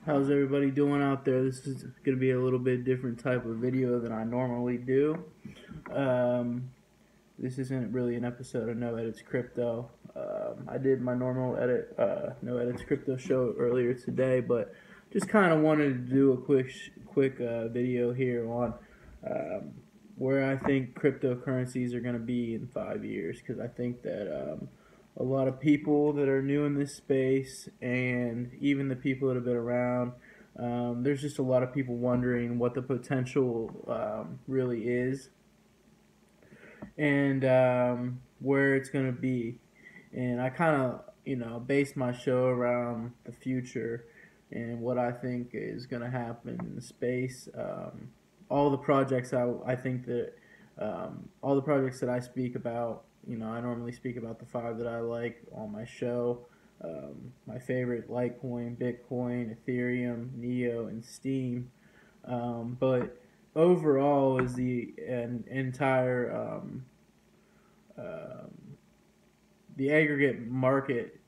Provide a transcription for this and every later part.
How's everybody doing out there? This is going to be a little bit different type of video than I normally do. Um, this isn't really an episode of No Edits Crypto. I did my normal No Edits Crypto show earlier today, but just kind of wanted to do a quick video here on um, where I think cryptocurrencies are going to be in 5 years, because I think that a lot of people that are new in this space, and even the people that have been around, there's just a lot of people wondering what the potential really is, and where it's going to be. And I kind of, based my show around the future and what I think is going to happen in the space. All the projects I think that all the projects that I speak about, I normally speak about the five that I like on my show. My favorite: Litecoin, Bitcoin, Ethereum, Neo, and Steam. But overall, is um, the aggregate market,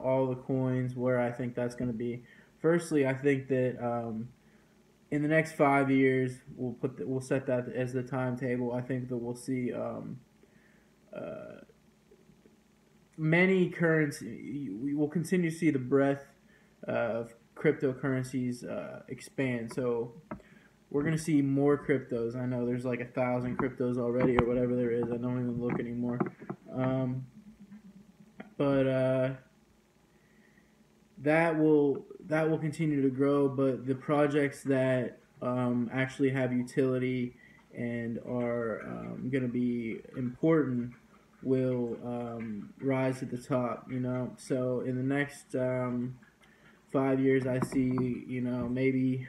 all the coins, where I think that's going to be. Firstly, I think that in the next 5 years, we'll set that as the timetable. I think that we'll see uh, many currency. We will continue to see the breadth of cryptocurrencies expand. So we're gonna see more cryptos. I know there's like 1,000 cryptos already, or whatever there is. I don't even look anymore. Um, but that will continue to grow. But the projects that actually have utility and are going to be important will rise at the top. So in the next 5 years, I see maybe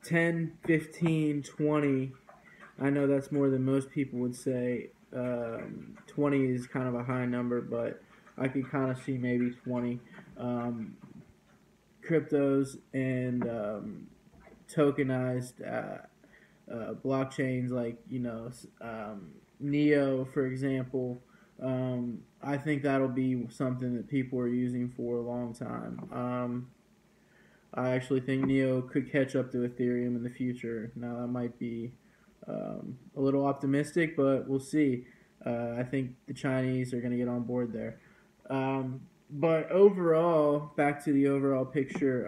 10, 15, 20. I know that's more than most people would say. 20 is kind of a high number, but I could kind of see maybe 20 cryptos and tokenized blockchains, like Neo, for example. I think that'll be something that people are using for a long time. I actually think Neo could catch up to Ethereum in the future. Now, that might be a little optimistic, but we'll see. I think the Chinese are going to get on board there. But overall, back to the overall picture,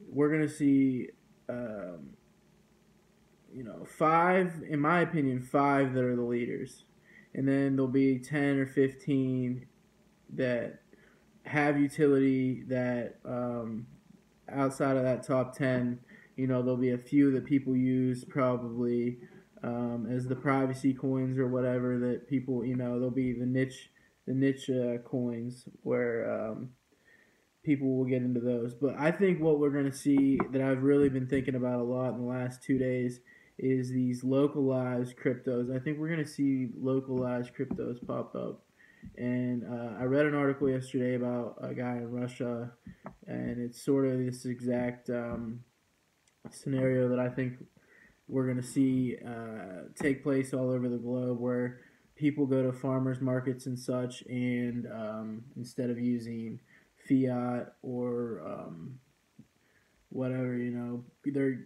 we're going to see, five, in my opinion, five that are the leaders. And then there'll be 10 or 15 that have utility, that outside of that top 10, there'll be a few that people use probably as the privacy coins or whatever, that people, there'll be the niche coins where people will get into those. But I think what we're going to see, that I've really been thinking about a lot in the last 2 days, is these localized cryptos. I think we're going to see localized cryptos pop up. And I read an article yesterday about a guy in Russia, and it's sort of this exact scenario that I think we're going to see take place all over the globe, where people go to farmers markets and such, and instead of using fiat or whatever, they're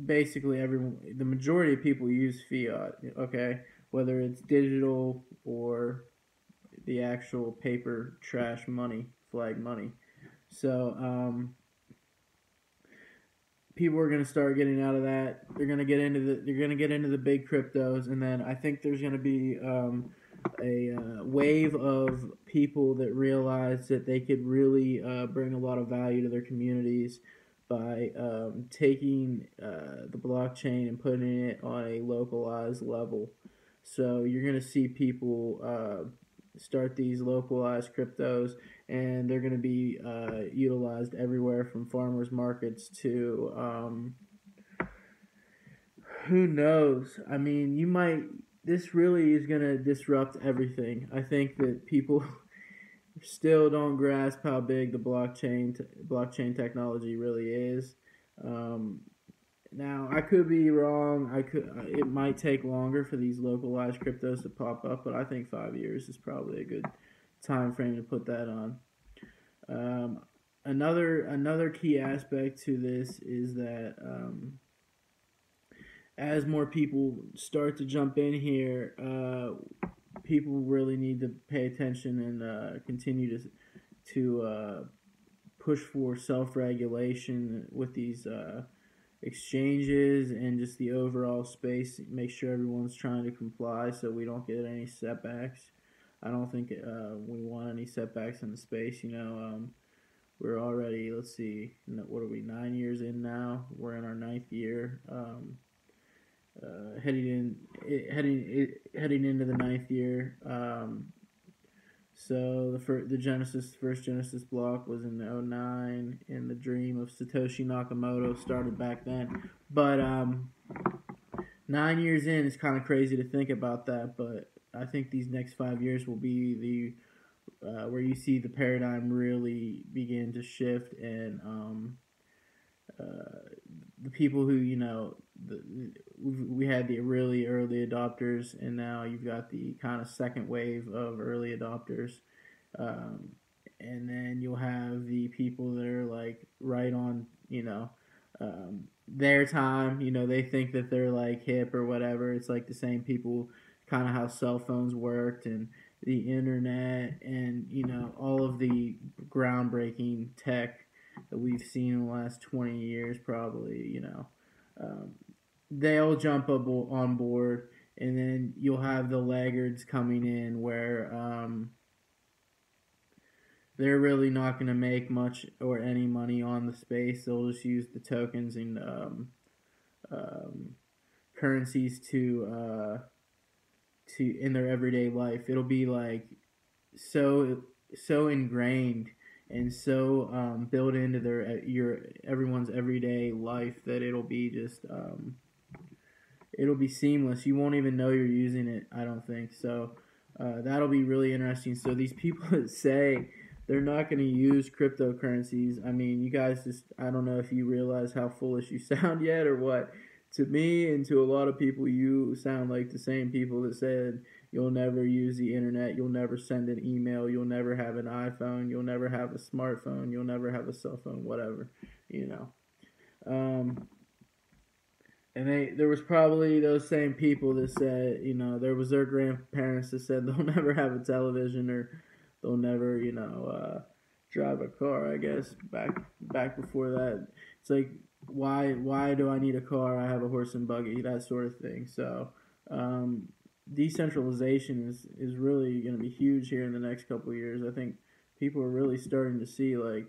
basically the majority of people use fiat, okay, whether it's digital or the actual paper trash money, flag money. So people are going to start getting out of that. They're going to get into the big cryptos, and then I think there's going to be a wave of people that realize that they could really bring a lot of value to their communities by taking the blockchain and putting it on a localized level. So you're going to see people start these localized cryptos, and they're going to be utilized everywhere, from farmers markets to who knows. I mean, this really is going to disrupt everything. I think that people still don't grasp how big the blockchain technology really is. Now, I could be wrong. It might take longer for these localized cryptos to pop up, but I think 5 years is probably a good time frame to put that on. another key aspect to this is that as more people start to jump in here, people really need to pay attention and continue to push for self-regulation with these exchanges and just the overall space. Make sure everyone's trying to comply so we don't get any setbacks. I don't think we want any setbacks in the space. We're already, let's see, what are we, 9 years in now? We're in our ninth year. Heading into the ninth year. So the first Genesis block was in '09, and the dream of Satoshi Nakamoto started back then. But 9 years in, it's kind of crazy to think about that. But I think these next 5 years will be the where you see the paradigm really begin to shift, and the people who we had the really early adopters, and now you've got the kind of second wave of early adopters, and then you'll have the people that are like right on their time. They think that they're like hip or whatever. It's like the same people, kind of how cell phones worked and the internet, and all of the groundbreaking tech that we've seen in the last 20 years probably. They'll jump up on board, and then you'll have the laggards coming in where they're really not going to make much or any money on the space. They'll just use the tokens and currencies to in their everyday life. It'll be like so ingrained and so built into everyone's everyday life that it'll be just it'll be seamless. You won't even know you're using it, I don't think. So that'll be really interesting. So these people that say they're not going to use cryptocurrencies, I mean, you guys I don't know if you realize how foolish you sound yet or what. To me and to a lot of people, you sound like the same people that said you'll never use the internet, you'll never send an email, you'll never have an iPhone, you'll never have a smartphone, you'll never have a cell phone, whatever, And there was probably those same people that said, there was their grandparents that said they'll never have a television or they'll never, drive a car. I guess back before that, it's like, why do I need a car? I have a horse and buggy, that sort of thing. So decentralization is really going to be huge here in the next couple of years. I think people are really starting to see, like,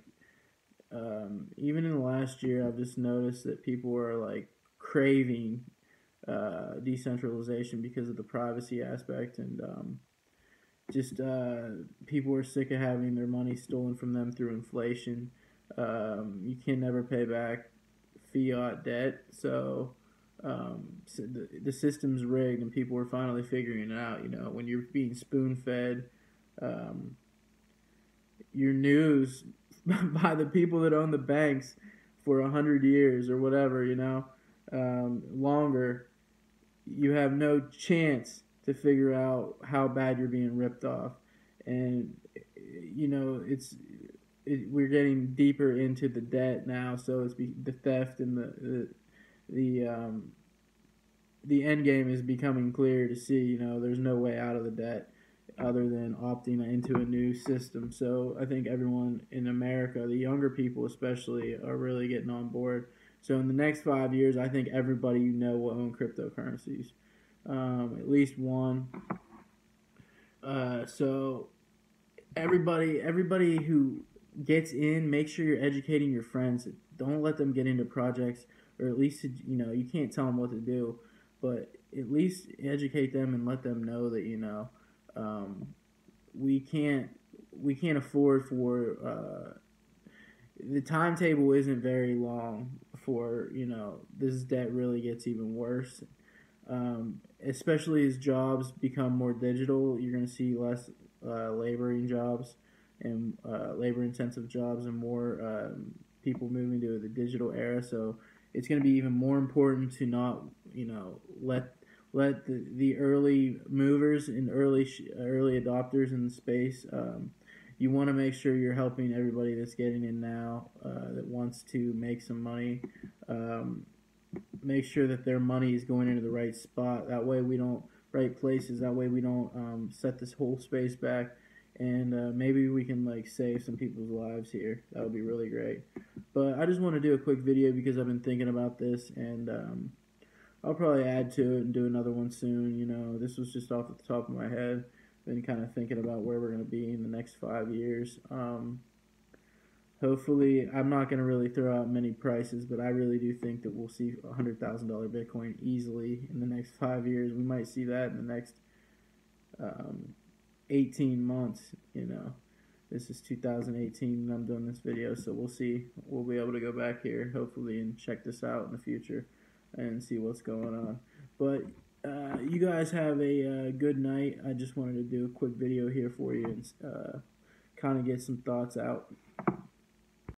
even in the last year, I've just noticed that people are like craving decentralization because of the privacy aspect, and just people are sick of having their money stolen from them through inflation. You can never pay back fiat debt, so the system's rigged, and people are finally figuring it out. When you're being spoon-fed your news by the people that own the banks for 100 years or whatever, longer, you have no chance to figure out how bad you're being ripped off. And we're getting deeper into the debt now, so it's the theft and the end game is becoming clear to see. There's no way out of the debt other than opting into a new system. So I think everyone in America, the younger people especially, are really getting on board. So in the next 5 years, I think everybody will own cryptocurrencies, at least one. So everybody who gets in, make sure you're educating your friends. Don't let them get into projects, or at least you can't tell them what to do, but at least educate them and let them know that we can't afford for the timetable isn't very long before this debt really gets even worse. Especially as jobs become more digital, you're going to see less laboring jobs and labor-intensive jobs, and more people moving to the digital era. So it's going to be even more important to not, let the early movers and early adopters in the space, you want to make sure you're helping everybody that's getting in now, that wants to make some money. Make sure that their money is going into the right spot. That way we don't, right places. That way we don't set this whole space back. And maybe we can like save some people's lives here. That would be really great. But I just want to do a quick video because I've been thinking about this, and I'll probably add to it and do another one soon. You know, this was just off the top of my head. Been kind of thinking about where we're going to be in the next 5 years. Hopefully, I'm not going to really throw out many prices, but I really do think that we'll see $100,000 Bitcoin easily in the next 5 years. We might see that in the next 18 months. You know, this is 2018 and I'm doing this video, so we'll see. We'll be able to go back here hopefully and check this out in the future and see what's going on. But you guys have a good night. I just wanted to do a quick video here for you and kind of get some thoughts out.